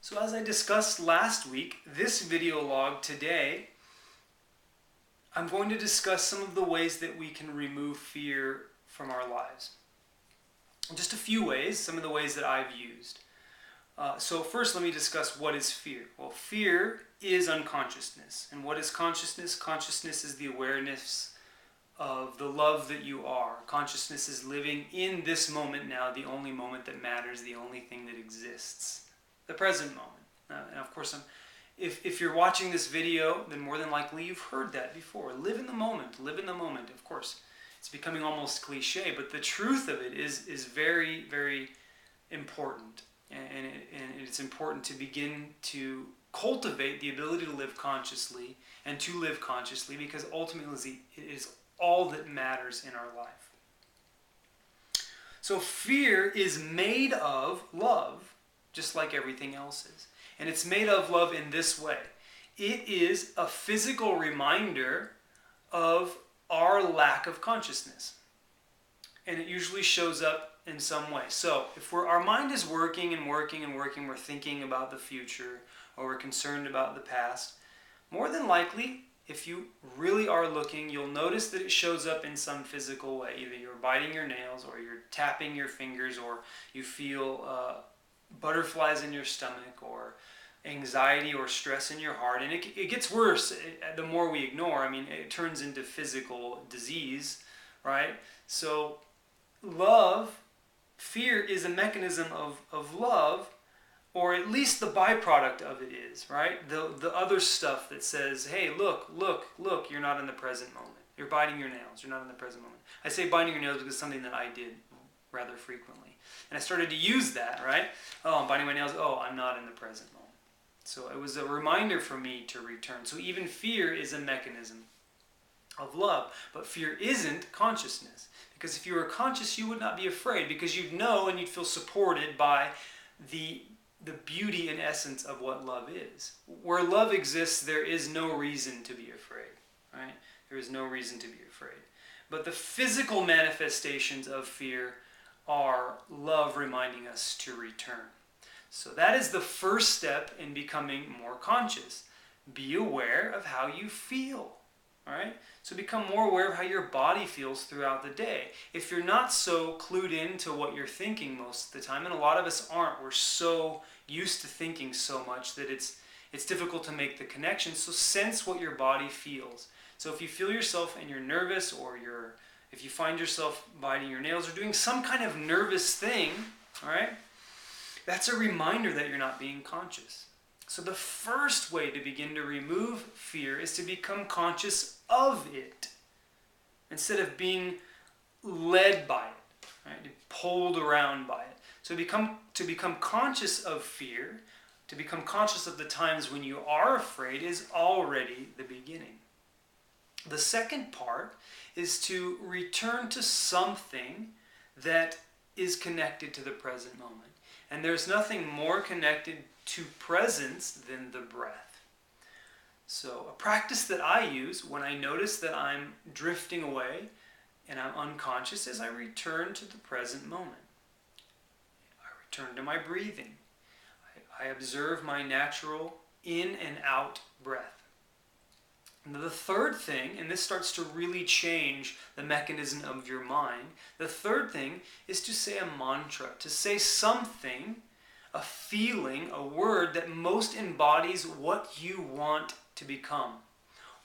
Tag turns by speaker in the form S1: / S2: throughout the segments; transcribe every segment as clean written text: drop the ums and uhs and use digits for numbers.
S1: So as I discussed last week, this video log today, I'm going to discuss some of the ways that we can remove fear from our lives. Just a few ways, some of the ways that I've used. So first let me discuss what is fear. Well, fear is unconsciousness. And what is consciousness? Consciousness is the awareness of the love that you are. Consciousness is living in this moment now, the only moment that matters, the only thing that exists. The present moment. And of course, if you're watching this video, then more than likely you've heard that before. Live in the moment. Live in the moment. Of course, it's becoming almost cliche, but the truth of it is very, very important. And it's important to begin to cultivate the ability to live consciously and to live consciously, because ultimately it is all that matters in our life. So fear is made of love, just like everything else is. And it's made of love in this way. It is a physical reminder of our lack of consciousness. And it usually shows up in some way. So if our mind is working and working and working, we're thinking about the future, or we're concerned about the past, more than likely, if you really are looking, you'll notice that it shows up in some physical way. Either you're biting your nails, or you're tapping your fingers, or you feel butterflies in your stomach, or anxiety or stress in your heart. And it gets worse the more we ignore. I mean, it turns into physical disease, right? So fear is a mechanism of love, or at least the byproduct of it is, right? The other stuff that says, hey, look, you're not in the present moment. You're biting your nails, you're not in the present moment. I say biting your nails because it's something that I did rather frequently. And I started to use that, right? Oh, I'm biting my nails. Oh, I'm not in the present moment. So it was a reminder for me to return. So even fear is a mechanism of love. But fear isn't consciousness. Because if you were conscious, you would not be afraid, because you'd know and you'd feel supported by the beauty and essence of what love is. Where love exists, there is no reason to be afraid, right? There is no reason to be afraid. But the physical manifestations of fear are love reminding us to return. So that is the first step in becoming more conscious. Be aware of how you feel. All right? So become more aware of how your body feels throughout the day. If you're not so clued into what you're thinking most of the time, and a lot of us aren't, we're so used to thinking so much that it's difficult to make the connection. So sense what your body feels. So if you feel yourself and you're nervous, or if you find yourself biting your nails or doing some kind of nervous thing, all right, that's a reminder that you're not being conscious. So the first way to begin to remove fear is to become conscious of it, instead of being led by it, right? Pulled around by it. So to become conscious of fear, to become conscious of the times when you are afraid, is already the beginning. The second part is to return to something that is connected to the present moment. And there's nothing more connected to presence than the breath. So a practice that I use when I notice that I'm drifting away and I'm unconscious is I return to the present moment. I return to my breathing. I observe my natural in and out breath. And the third thing, and this starts to really change the mechanism of your mind, the third thing is to say a mantra, to say something, a feeling, a word that most embodies what you want to become,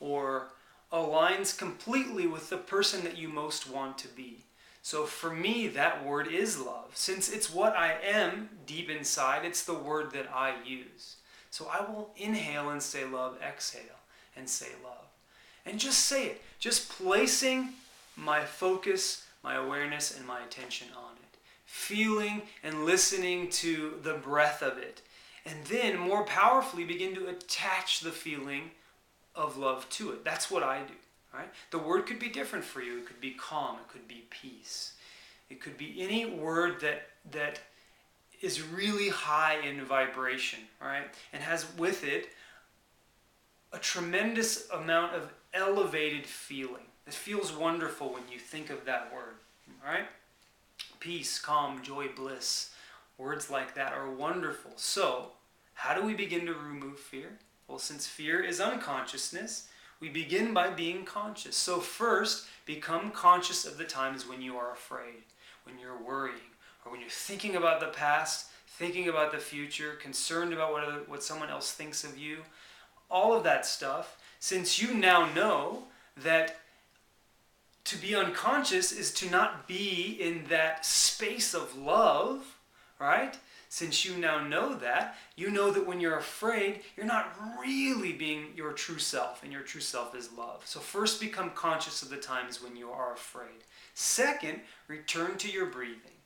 S1: or aligns completely with the person that you most want to be. So for me, that word is love. Since it's what I am deep inside, it's the word that I use. So I will inhale and say love, exhale and say love. And just say it. Just placing my focus, my awareness, and my attention on it. Feeling and listening to the breath of it. And then more powerfully begin to attach the feeling of love to it. That's what I do. Right? The word could be different for you. It could be calm. It could be peace. It could be any word that is really high in vibration, right? And has with it a tremendous amount of elevated feeling. It feels wonderful when you think of that word, all right? Peace, calm, joy, bliss. Words like that are wonderful. So How do we begin to remove fear? Well, since fear is unconsciousness, we begin by being conscious. So first, become conscious of the times when you are afraid, when you're worrying, or when you're thinking about the past, thinking about the future, concerned about what someone else thinks of you. All of that stuff, since you now know that to be unconscious is to not be in that space of love, right? Since you now know that, you know that when you're afraid, you're not really being your true self, and your true self is love. So first, become conscious of the times when you are afraid. Second, return to your breathing.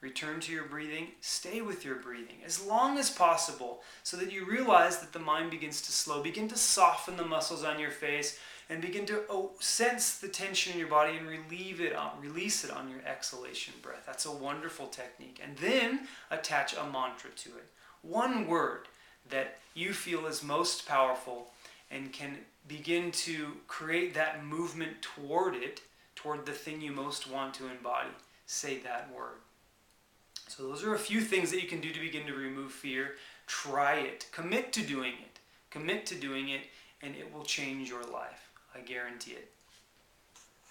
S1: Return to your breathing. Stay with your breathing as long as possible so that you realize that the mind begins to slow. Begin to soften the muscles on your face and begin to sense the tension in your body and release it on your exhalation breath. That's a wonderful technique. And then attach a mantra to it. One word that you feel is most powerful and can begin to create that movement toward it, toward the thing you most want to embody. Say that word. So those are a few things that you can do to begin to remove fear. Try it. Commit to doing it. Commit to doing it, and it will change your life. I guarantee it.